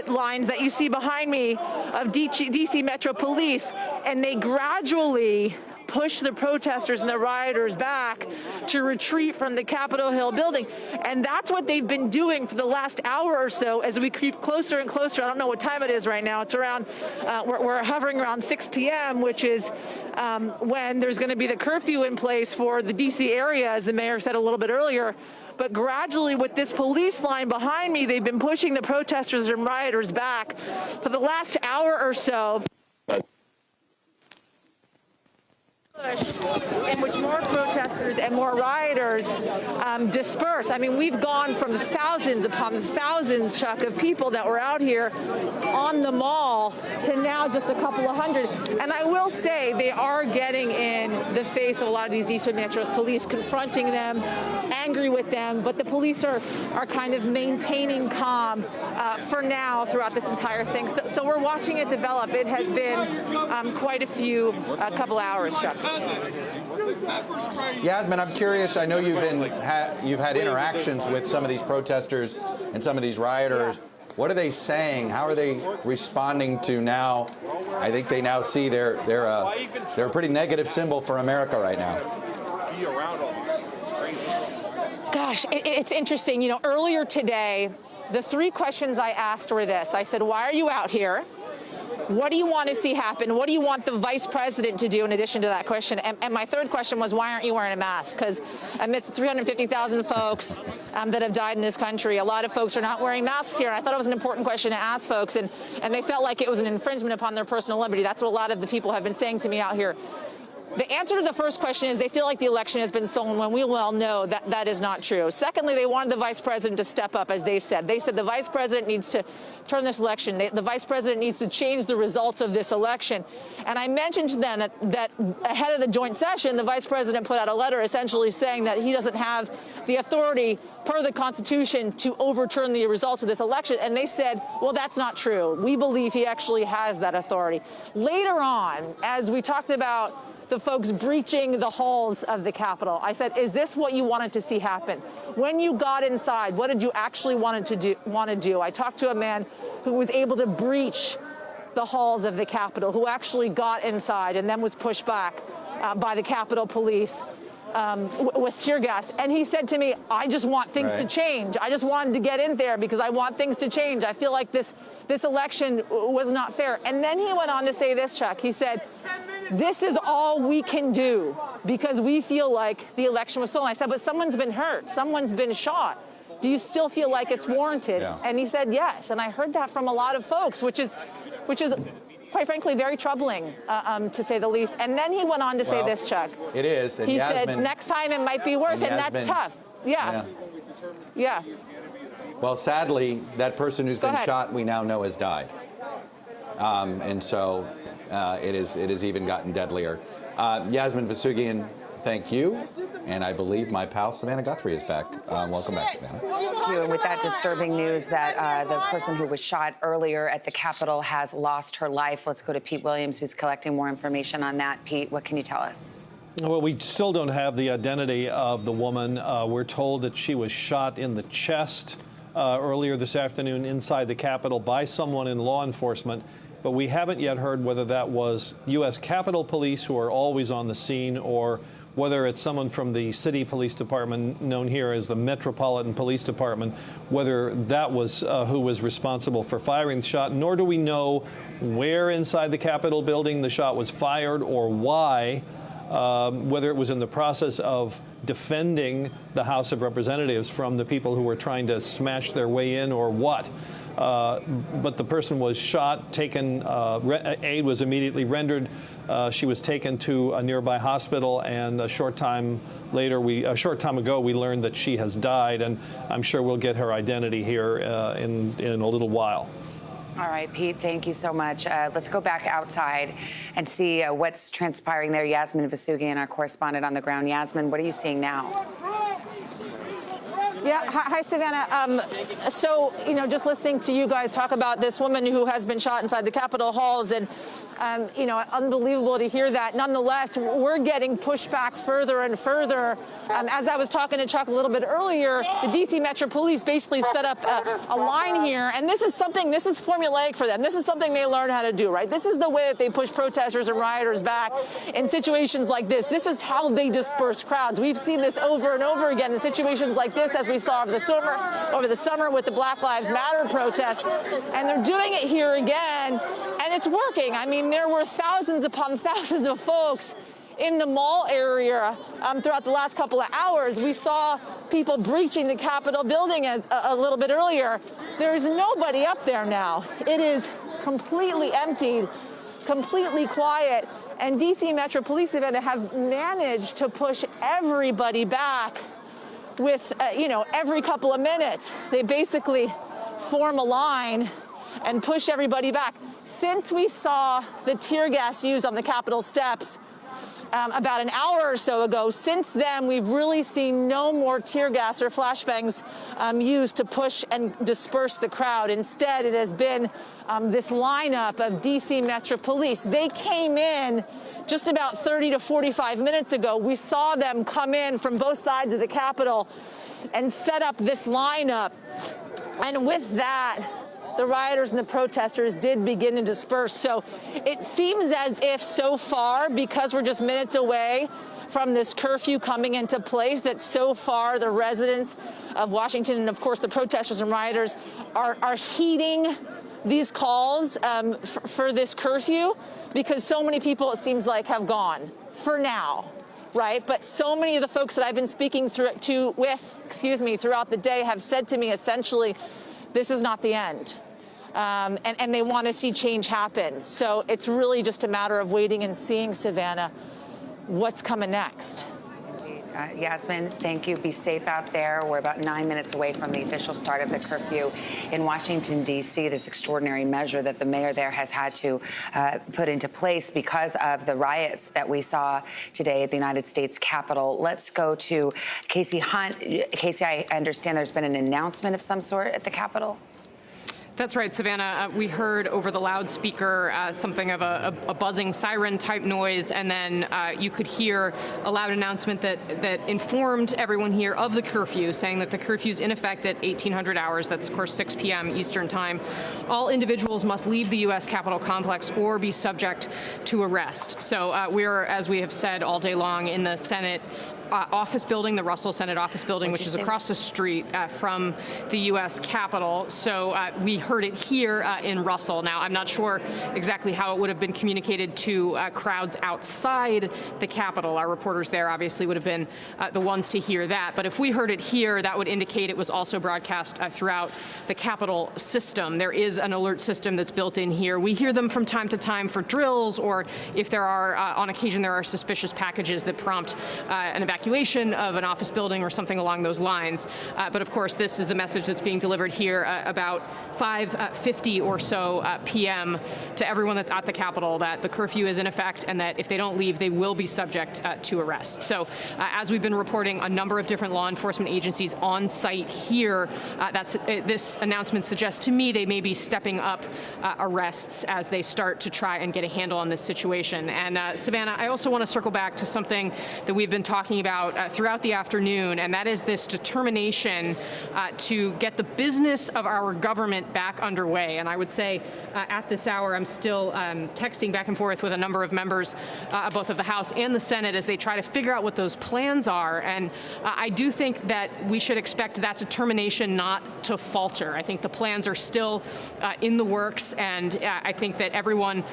lines that you see behind me of D.C. Metro Police, and they gradually push the protesters and the rioters back to retreat from the Capitol Hill building. And that's what they've been doing for the last hour or so as we creep closer and closer. I don't know what time it is right now. It's around, we're hovering around 6 p.m., which is when there's going to be the curfew in place for the D.C. area, as the mayor said a little bit earlier. But gradually, with this police line behind me, they've been pushing the protesters and rioters back for the last hour or so, in which more protesters and more rioters disperse. I mean, we've gone from thousands upon thousands, Chuck, of people that were out here on the mall to now just a couple of hundred. And I will say they are getting in the face of a lot of these D.C. Metro Police, confronting them, angry with them, but the police are kind of maintaining calm for now throughout this entire thing. So we're watching it develop. It has been quite a couple hours, Chuck. Yasmin, I'm curious. I know you've had interactions with some of these protesters and some of these rioters. Yeah. What are they saying? How are they responding to now? I think they now see they're a pretty negative symbol for America right now. Gosh, it's interesting. You know, earlier today, the three questions I asked were this. I said, why are you out here? What do you want to see happen? What do you want the vice president to do in addition to that question? And my third question was, why aren't you wearing a mask? Because amidst 350,000 folks that have died in this country, a lot of folks are not wearing masks here. And I thought it was an important question to ask folks, and they felt like it was an infringement upon their personal liberty. That's what a lot of the people have been saying to me out here. The answer to the first question is they feel like the election has been stolen, when we well know that that is not true. Secondly, they wanted the vice president to step up, as they've said. They said the vice president needs to turn this election. The vice president needs to change the results of this election. And I mentioned to them that ahead of the joint session, the vice president put out a letter essentially saying that he doesn't have the authority per the Constitution, to overturn the results of this election. And they said, well, that's not true. We believe he actually has that authority. Later on, as we talked about the folks breaching the halls of the Capitol, I said, is this what you wanted to see happen? When you got inside, what did you actually want to do? I talked to a man who was able to breach the halls of the Capitol, who actually got inside and then was pushed back by the Capitol Police with tear gas. And he said to me, I just want things to change. I just wanted to get in there because I want things to change. I feel like this election was not fair. And then he went on to say this, Chuck. He said, this is all we can do because we feel like the election was stolen. I said, but someone's been hurt. Someone's been shot. Do you still feel like it's warranted? Yeah. And he said, yes. And I heard that from a lot of folks, which is quite frankly, very troubling, to say the least. And then he went on to say this, Chuck. It is. And he Yasmin, said, next time it might be worse, and that's tough. Yeah. Well, sadly, that person who's been shot, we now know has died. And so it has even gotten deadlier. Yasmin Vasugian, thank you. And I believe my pal Savannah Guthrie is back. Welcome back, Savannah. Thank you. And with that disturbing news that the person who was shot earlier at the Capitol has lost her life, let's go to Pete Williams, who's collecting more information on that. Pete, what can you tell us? Well, we still don't have the identity of the woman. We're told that she was shot in the chest earlier this afternoon inside the Capitol by someone in law enforcement. But we haven't yet heard whether that was U.S. Capitol Police, who are always on the scene, or whether it's someone from the city police department, known here as the Metropolitan Police Department, whether that was who was responsible for firing the shot. Nor do we know where inside the Capitol building the shot was fired or why, whether it was in the process of defending the House of Representatives from the people who were trying to smash their way in or what. But the person was shot, taken, aid was immediately rendered. She was taken to a nearby hospital, and a short time ago, we learned that she has died, and I'm sure we'll get her identity here in a little while. All right, Pete, thank you so much. Let's go back outside and see what's transpiring there. Yasmin Vasugian, our correspondent on the ground. Yasmin, what are you seeing now? Yeah, hi, Savannah. So, just listening to you guys talk about this woman who has been shot inside the Capitol halls, and, unbelievable to hear that. Nonetheless, we're getting pushed back further and further. As I was talking to Chuck a little bit earlier, the D.C. Metro Police basically set up a line here, and this is formulaic for them. This is something they learn how to do, right? This is the way that they push protesters and rioters back in situations like this. This is how they disperse crowds. We've seen this over and over again in situations like this, as we saw over the summer with the Black Lives Matter protests, and they're doing it here again, and it's working. I mean, there were thousands upon thousands of folks in the mall area throughout the last couple of hours. We saw people breaching the Capitol building a little bit earlier. There's nobody up there now. It is completely emptied, completely quiet, and D.C. Metro Police have managed to push everybody back with, every couple of minutes. They basically form a line and push everybody back. Since we saw the tear gas used on the Capitol steps about an hour or so ago, since then we've really seen no more tear gas or flashbangs used to push and disperse the crowd. Instead, it has been this lineup of D.C. Metro Police. They came in just about 30 to 45 minutes ago. We saw them come in from both sides of the Capitol and set up this lineup. And with that, the rioters and the protesters did begin to disperse. So it seems as if so far, because we're just minutes away from this curfew coming into place, that so far the residents of Washington and, of course, the protesters and rioters are heeding these calls for this curfew, because so many people, it seems like, have gone for now, right? But so many of the folks that I've been speaking throughout the day have said to me, essentially, this is not the end. And they want to see change happen. So it's really just a matter of waiting and seeing, Savannah, what's coming next. Indeed. Yasmin, thank you. Be safe out there. We're about 9 minutes away from the official start of the curfew in Washington, D.C., this extraordinary measure that the mayor there has had to put into place because of the riots that we saw today at the United States Capitol. Let's go to Casey Hunt. Casey, I understand there's been an announcement of some sort at the Capitol. That's right, Savannah. We heard over the loudspeaker something of a buzzing siren type noise, and then you could hear a loud announcement that informed everyone here of the curfew, saying that the curfew is in effect at 1800 hours. That's, of course, 6 p.m. Eastern Time. All individuals must leave the U.S. Capitol complex or be subject to arrest. So we are, as we have said all day long, in the Senate office building, the Russell Senate office building, which is across the street from the U.S. Capitol. So we heard it here in Russell. Now, I'm not sure exactly how it would have been communicated to crowds outside the Capitol. Our reporters there obviously would have been the ones to hear that. But if we heard it here, that would indicate it was also broadcast throughout the Capitol system. There is an alert system that's built in here. We hear them from time to time for drills, or if there are, on occasion, there are suspicious packages that prompt an evacuation of an office building or something along those lines. But of course, this is the message that's being delivered here about 5:50 or so p.m. to everyone that's at the Capitol, that the curfew is in effect and that if they don't leave, they will be subject to arrest. So as we've been reporting, a number of different law enforcement agencies on site here, this announcement suggests to me they may be stepping up arrests as they start to try and get a handle on this situation. And Savannah, I also want to circle back to something that we've been talking about throughout the afternoon, and that is this determination to get the business of our government back underway. And I would say at this hour, I'm still texting back and forth with a number of members, both of the House and the Senate, as they try to figure out what those plans are. And I do think that we should expect that determination not to falter. I think the plans are still in the works, and I think that everyone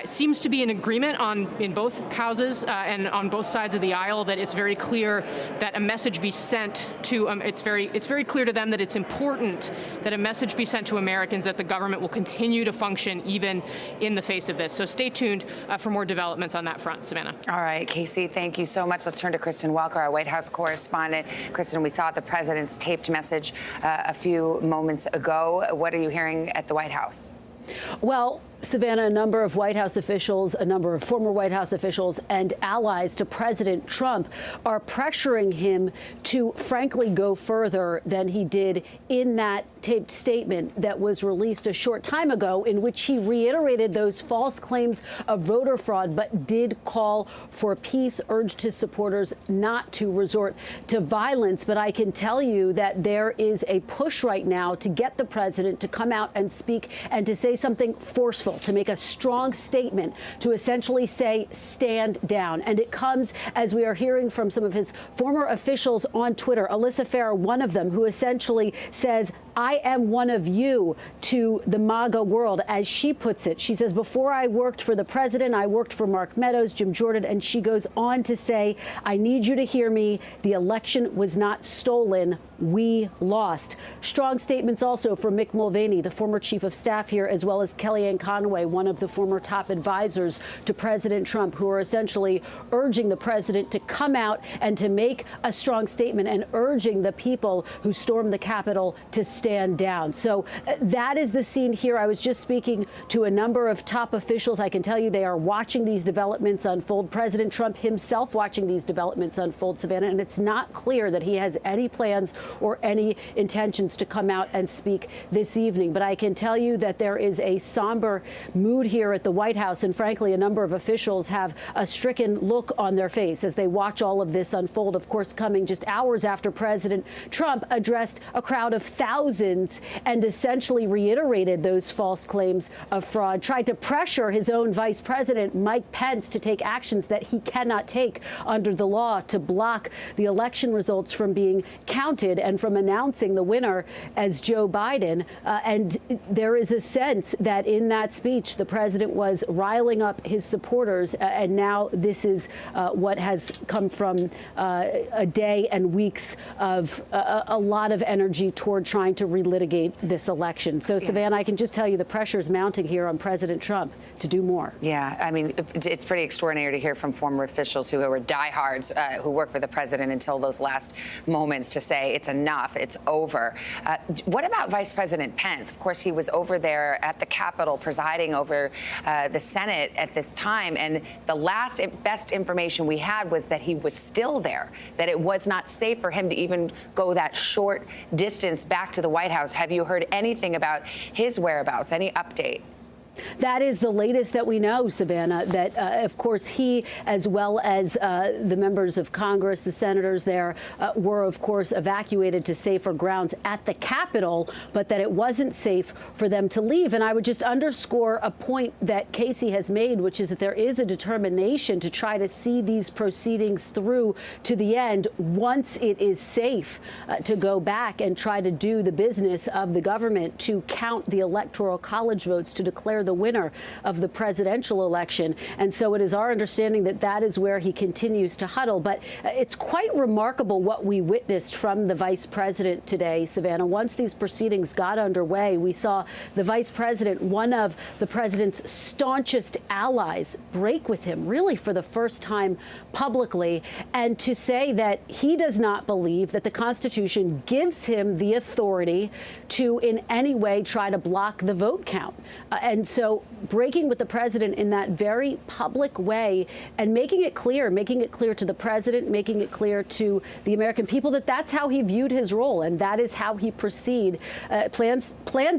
seems to be in agreement in both houses and on both sides of the aisle that it's very clear that a message be sent to it's very clear to them that it's important that a message be sent to Americans that the government will continue to function even in the face of this. So stay tuned for more developments on that front, Savannah. All right, Casey, thank you so much. Let's turn to Kristen Welker, our White House correspondent. Kristen, we saw the president's taped message a few moments ago. What are you hearing at the White House? Well, Savannah, a number of White House officials, a number of former White House officials and allies to President Trump are pressuring him to, frankly, go further than he did in that taped statement that was released a short time ago, in which he reiterated those false claims of voter fraud, but did call for peace, urged his supporters not to resort to violence. But I can tell you that there is a push right now to get the president to come out and speak and to say something forceful, to make a strong statement, to essentially say, stand down. And it comes as we are hearing from some of his former officials on Twitter, Alyssa Farah, one of them, who essentially says, I am one of you to the MAGA world, as she puts it. She says, before I worked for the president, I worked for Mark Meadows, Jim Jordan, and she goes on to say, I need you to hear me. The election was not stolen. We lost. Strong statements also from Mick Mulvaney, the former chief of staff here, as well as Kellyanne Conway, one of the former top advisors to President Trump, who are essentially urging the president to come out and to make a strong statement and urging the people who stormed the Capitol to stand down. So that is the scene here. I was just speaking to a number of top officials. I can tell you they are watching these developments unfold. President Trump himself watching these developments unfold, Savannah, and it's not clear that he has any plans or any intentions to come out and speak this evening. But I can tell you that there is a somber mood here at the White House, and frankly, a number of officials have a stricken look on their face as they watch all of this unfold, of course, coming just hours after President Trump addressed a crowd of thousands and essentially reiterated those false claims of fraud, tried to pressure his own Vice President, Mike Pence, to take actions that he cannot take under the law to block the election results from being counted and from announcing the winner as Joe Biden. And there is a sense that in that speech, the president was riling up his supporters, and now this is what has come from a day and weeks of a lot of energy toward trying to relitigate this election. So, Savannah, I can just tell you the pressure is mounting here on President Trump to do more. Yeah, I mean, it's pretty extraordinary to hear from former officials who were diehards, who worked for the president until those last moments, to say it's enough, it's over. What about Vice President Pence? Of course, he was over there at the Capitol presiding over the Senate at this time, and the last best information we had was that he was still there, that it was not safe for him to even go that short distance back to the White House. Have you heard anything about his whereabouts? Any update? That is the latest that we know, Savannah, that, of course, he, as well as the members of Congress, the senators there, were, of course, evacuated to safer grounds at the Capitol, but that it wasn't safe for them to leave. And I would just underscore a point that Casey has made, which is that there is a determination to try to see these proceedings through to the end once it is safe to go back and try to do the business of the government to count the Electoral College votes to declare the winner of the presidential election. And so it is our understanding that that is where he continues to huddle. But it's quite remarkable what we witnessed from the vice president today, Savannah. Once these proceedings got underway, we saw the vice president, one of the president's staunchest allies, break with him really for the first time publicly, and to say that he does not believe that the Constitution gives him the authority to in any way try to block the vote count. And so breaking with the president in that very public way and making it clear to the president, making it clear to the American people that that's how he viewed his role, and that is how he plan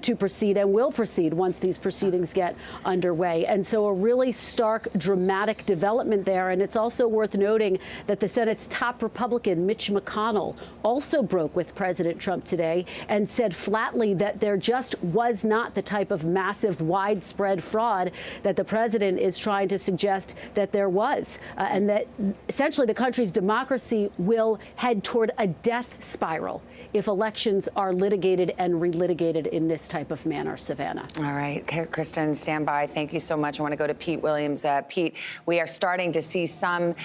to proceed and will proceed once these proceedings get underway. And so a really stark, dramatic development there. And it's also worth noting that the Senate's top Republican, Mitch McConnell, also broke with President Trump today and said flatly that there just was not the type of massive, widespread fraud that the president is trying to suggest that there was, and that essentially the country's democracy will head toward a death spiral if elections are litigated and relitigated in this type of manner, Savannah. All right, Kristen, stand by. Thank you so much. I want to go to Pete Williams. Pete, we are starting to see some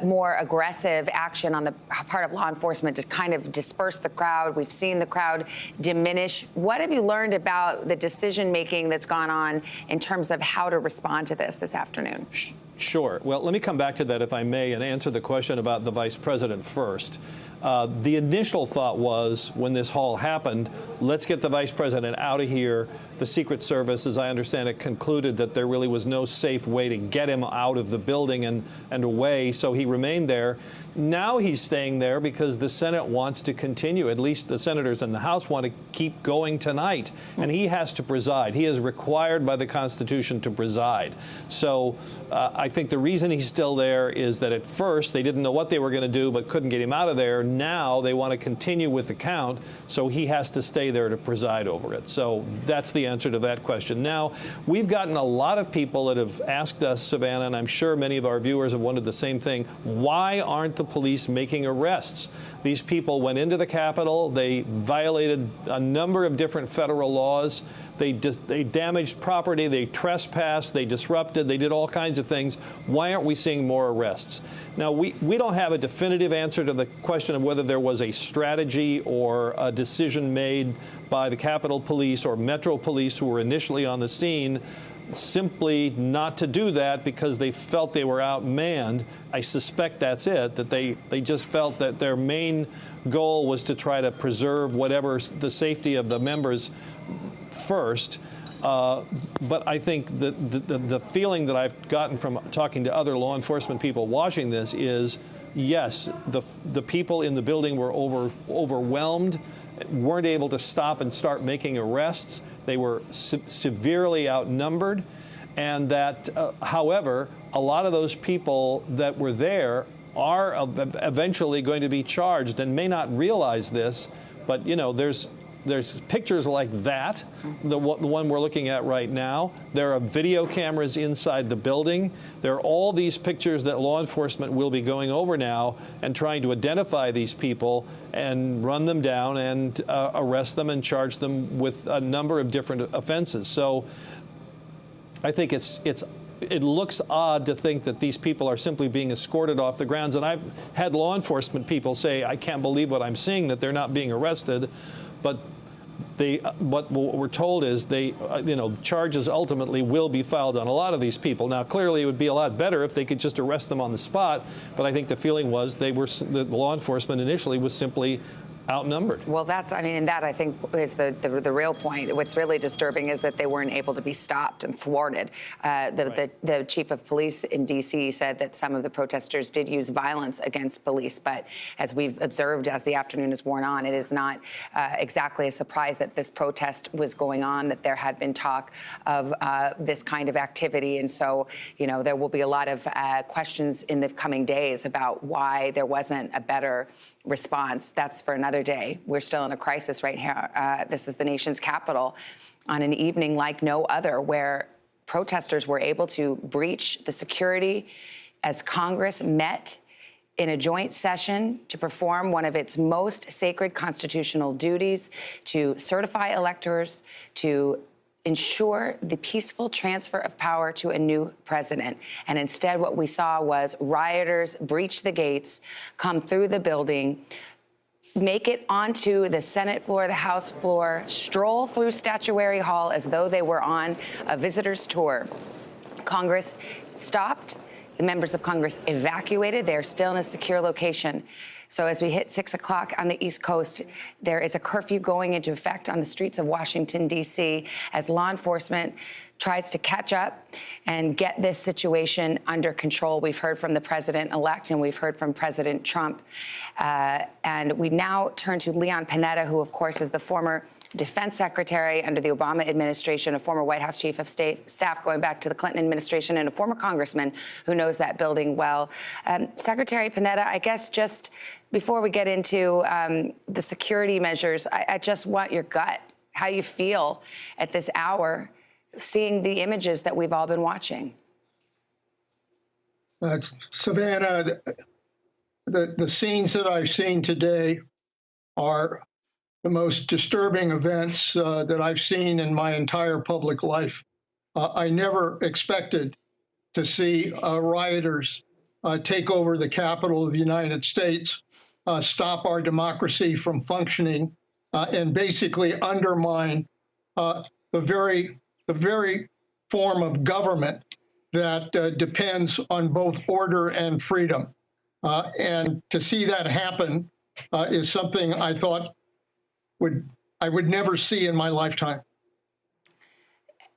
more aggressive action on the part of law enforcement to kind of disperse the crowd. We've seen the crowd diminish. What have you learned about the decision-making that's gone on in terms of how to respond to this afternoon? Sure. Well, let me come back to that, if I may, and answer the question about the vice president first. The initial thought was, when this all happened, let's get the vice president out of here. The Secret Service, as I understand it, concluded that there really was no safe way to get him out of the building and away, so he remained there. Now he's staying there because the Senate wants to continue. At least the senators in the House want to keep going tonight, and he has to preside. He is required by the Constitution to preside. So I think the reason he's still there is that at first they didn't know what they were going to do but couldn't get him out of there. Now they want to continue with the count, so he has to stay there to preside over it. So that's the answer to that question. Now, we've gotten a lot of people that have asked us, Savannah, and I'm sure many of our viewers have wondered the same thing, why aren't the police making arrests? These people went into the Capitol, they violated a number of different federal laws, they damaged property, they trespassed, they disrupted, they did all kinds of things. Why aren't we seeing more arrests? Now, we don't have a definitive answer to the question of whether there was a strategy or a decision made by the Capitol Police or Metro Police, who were initially on the scene, simply not to do that because they felt they were outmanned. I suspect that's it, that they just felt that their main goal was to try to preserve whatever the safety of the members first. But I think the feeling that I've gotten from talking to other law enforcement people watching this is, yes, the people in the building were overwhelmed, weren't able to stop and start making arrests. They were severely outnumbered, and that, however, a lot of those people that were there are eventually going to be charged and may not realize this, but, you know, there's pictures like that, the one we're looking at right now. There are video cameras inside the building. There are all these pictures that law enforcement will be going over now and trying to identify these people and run them down and arrest them and charge them with a number of different offenses. So I think it looks odd to think that these people are simply being escorted off the grounds. And I've had law enforcement people say, I can't believe what I'm seeing, that they're not being arrested. But what we're told is charges ultimately will be filed on a lot of these people. Now, clearly, it would be a lot better if they could just arrest them on the spot. But I think the feeling was the law enforcement initially was simply outnumbered. Well, and that I think is the real point. What's really disturbing is that they weren't able to be stopped and thwarted. The chief of police in D.C. said that some of the protesters did use violence against police, but as we've observed as the afternoon has worn on, it is not exactly a surprise that this protest was going on, that there had been talk of this kind of activity. And so, there will be a lot of questions in the coming days about why there wasn't a better response. That's for another day. We're still in a crisis right here. This is the nation's capital on an evening like no other, where protesters were able to breach the security as Congress met in a joint session to perform one of its most sacred constitutional duties, to certify electors, to ensure the peaceful transfer of power to a new president. And instead, what we saw was rioters breach the gates, come through the building, make it onto the Senate floor, the House floor, stroll through Statuary Hall as though they were on a visitor's tour. Congress stopped. The members of Congress evacuated. They are still in a secure location. So as we hit 6 o'clock on the East Coast, there is a curfew going into effect on the streets of Washington, D.C., as law enforcement tries to catch up and get this situation under control. We've heard from the president-elect and we've heard from President Trump. And we now turn to Leon Panetta, who, of course, is the former defense secretary under the Obama administration, a former White House chief of staff going back to the Clinton administration, and a former congressman who knows that building well. Secretary Panetta, I guess just before we get into the security measures, I just want your gut, how you feel at this hour, seeing the images that we've all been watching. Savannah, the scenes that I've seen today are the most disturbing events that I've seen in my entire public life. I never expected to see rioters take over the Capitol of the United States, stop our democracy from functioning, and basically undermine the very form of government that depends on both order and freedom. And to see that happen is something I thought I would never see in my lifetime.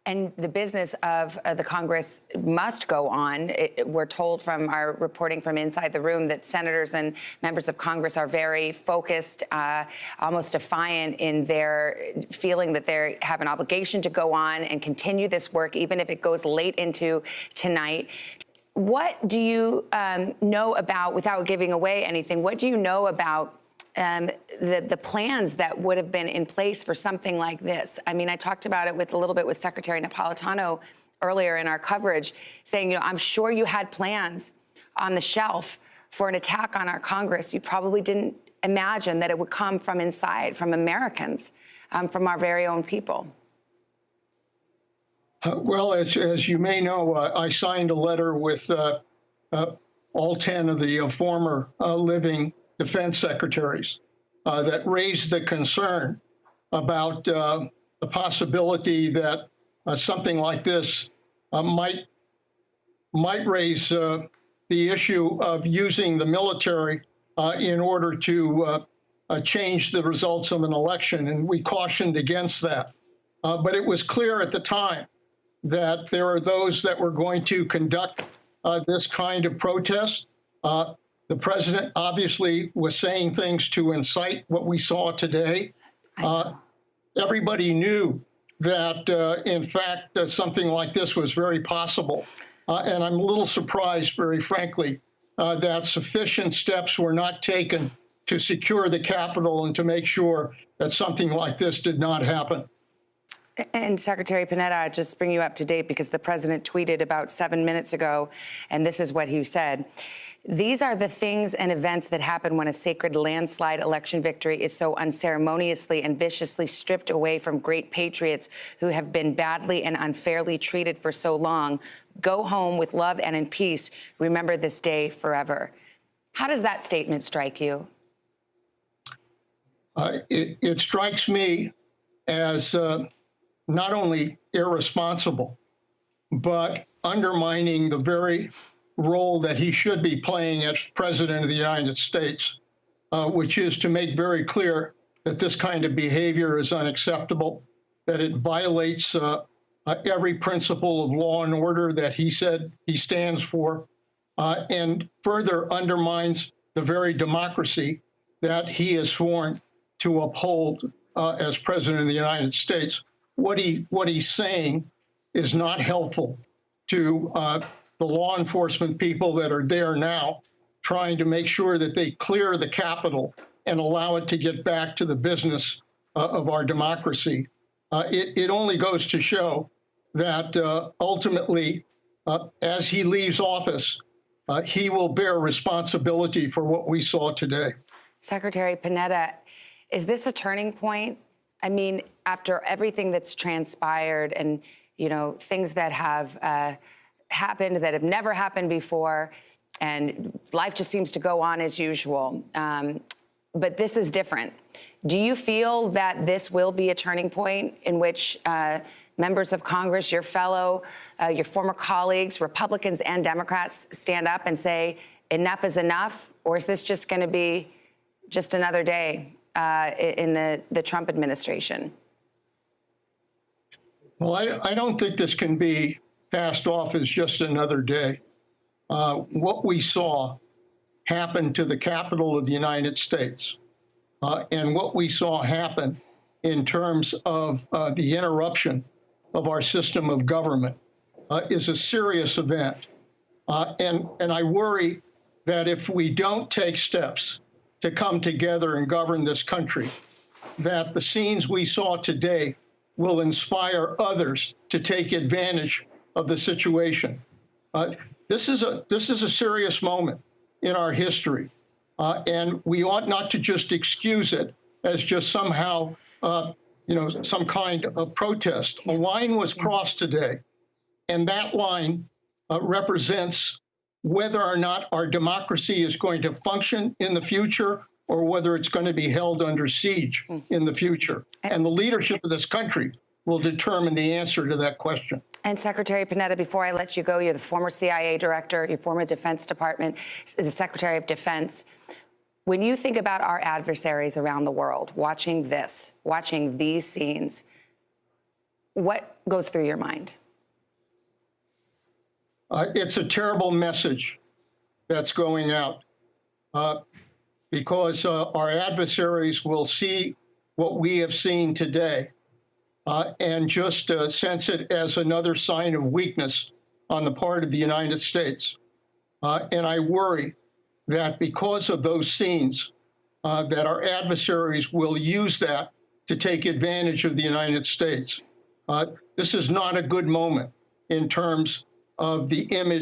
And the business of the Congress must go on. We're told from our reporting from inside the room that senators and members of Congress are very focused, almost defiant in their feeling that they have an obligation to go on and continue this work, even if it goes late into tonight. What do you know about, without giving away anything, what do you know about the plans that would have been in place for something like this? I mean, I talked about it a little bit with Secretary Napolitano earlier in our coverage, saying, I'm sure you had plans on the shelf for an attack on our Congress. You probably didn't imagine that it would come from inside, from Americans, from our very own people. Well, as you may know, I signed a letter with all 10 of the former living defense secretaries that raised the concern about the possibility that something like this might raise the issue of using the military in order to change the results of an election, and we cautioned against that. But it was clear at the time that there are those that were going to conduct this kind of protest. The president obviously was saying things to incite what we saw today. Everybody knew that, in fact, something like this was very possible. And I'm a little surprised, very frankly, that sufficient steps were not taken to secure the Capitol and to make sure that something like this did not happen. And Secretary Panetta, I'll just bring you up to date because the president tweeted about 7 minutes ago, and this is what he said. These are the things and events that happen when a sacred landslide election victory is so unceremoniously and viciously stripped away from great patriots who have been badly and unfairly treated for so long. Go home with love and in peace. Remember this day forever. How does that statement strike you? It strikes me as not only irresponsible, but undermining the very role that he should be playing as President of the United States, which is to make very clear that this kind of behavior is unacceptable, that it violates every principle of law and order that he said he stands for, and further undermines the very democracy that he has sworn to uphold as President of the United States. What he's saying is not helpful to the law enforcement people that are there now, trying to make sure that they clear the Capitol and allow it to get back to the business of our democracy. It only goes to show that ultimately, as he leaves office, he will bear responsibility for what we saw today. Secretary Panetta, is this a turning point? I mean, after everything that's transpired and, you know, things that have happened that have never happened before, and life just seems to go on as usual. But this is different. Do you feel that this will be a turning point in which members of Congress, your former colleagues, Republicans and Democrats, stand up and say, enough is enough? Or is this just going to be just another day in the Trump administration? Well, I don't think this can be passed off as just another day. What we saw happen to the Capitol of the United States, and what we saw happen in terms of the interruption of our system of government is a serious event. And I worry that if we don't take steps to come together and govern this country, that the scenes we saw today will inspire others to take advantage of the situation. This is a serious moment in our history, and we ought not to just excuse it as just somehow, some kind of protest. A line was crossed today, and that line represents whether or not our democracy is going to function in the future or whether it's going to be held under siege in the future. And the leadership of this country will determine the answer to that question. And Secretary Panetta, before I let you go, you're the former CIA director, your former Defense Department, the Secretary of Defense. When you think about our adversaries around the world, watching these scenes, what goes through your mind? It's a terrible message that's going out because our adversaries will see what we have seen today and just sense it as another sign of weakness on the part of the United States. And I worry that because of those scenes, that our adversaries will use that to take advantage of the United States. This is not a good moment in terms of the image